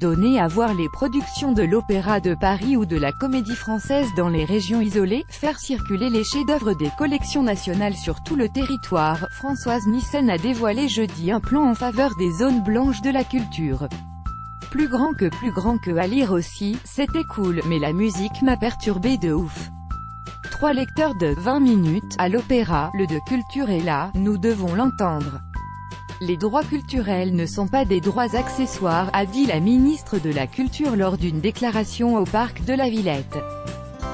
donner à voir les productions de l'Opéra de Paris ou de la Comédie Française dans les régions isolées, faire circuler les chefs-d'œuvre des collections nationales sur tout le territoire. Françoise Nyssen a dévoilé jeudi un plan en faveur des zones blanches de la culture. Plus grand que à lire aussi, c'était cool, mais la musique m'a perturbé de ouf. 3 lecteurs de 20 minutes, à l'opéra, le de culture est là, nous devons l'entendre. Les droits culturels ne sont pas des droits accessoires, a dit la ministre de la Culture lors d'une déclaration au parc de la Villette.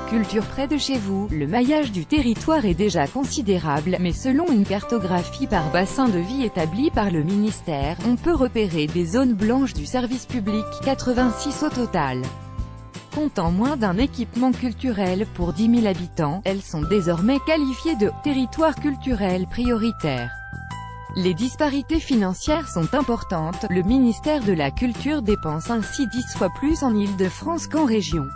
Culture près de chez vous, le maillage du territoire est déjà considérable, mais selon une cartographie par bassin de vie établie par le ministère, on peut repérer des zones blanches du service public, 86 au total. Comptant moins d'un équipement culturel pour 10 000 habitants, elles sont désormais qualifiées de « territoire culturel prioritaire ». Les disparités financières sont importantes, le ministère de la Culture dépense ainsi 10 fois plus en Île-de-France qu'en région.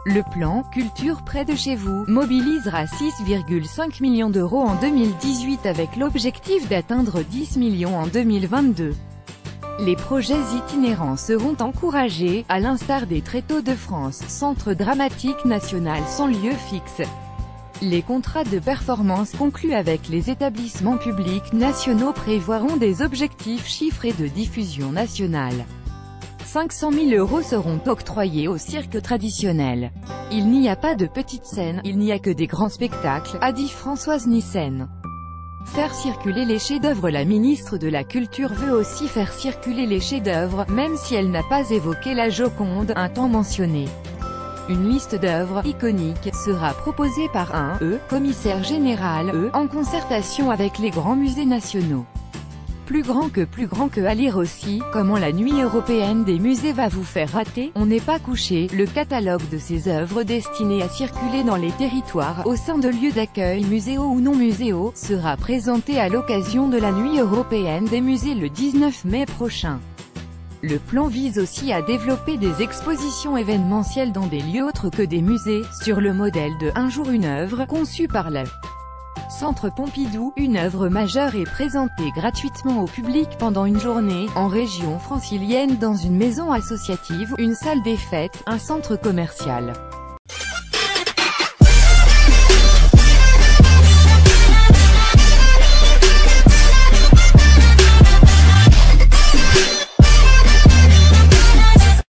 Le plan « Culture près de chez vous » mobilisera 6,5 millions d'euros en 2018 avec l'objectif d'atteindre 10 millions en 2022. Les projets itinérants seront encouragés, à l'instar des Tréteaux de France, Centre dramatique national sans lieu fixe. Les contrats de performance conclus avec les établissements publics nationaux prévoiront des objectifs chiffrés de diffusion nationale. 500 000 € seront octroyés au cirque traditionnel. Il n'y a pas de petites scènes, il n'y a que des grands spectacles, a dit Françoise Nyssen. Faire circuler les chefs-d'œuvre. La ministre de la Culture veut aussi faire circuler les chefs-d'œuvre, même si elle n'a pas évoqué la Joconde, un temps mentionné. Une liste d'œuvres iconiques sera proposée par un commissaire général en concertation avec les grands musées nationaux. Plus grand que à lire aussi, comment la nuit européenne des musées va vous faire rater, on n'est pas couché, le catalogue de ces œuvres destinées à circuler dans les territoires, au sein de lieux d'accueil muséaux ou non muséaux, sera présenté à l'occasion de la nuit européenne des musées le 19 mai prochain. Le plan vise aussi à développer des expositions événementielles dans des lieux autres que des musées, sur le modèle de « Un jour une œuvre » conçu par le Centre Pompidou. Une œuvre majeure est présentée gratuitement au public pendant une journée, en région francilienne dans une maison associative, une salle des fêtes, un centre commercial.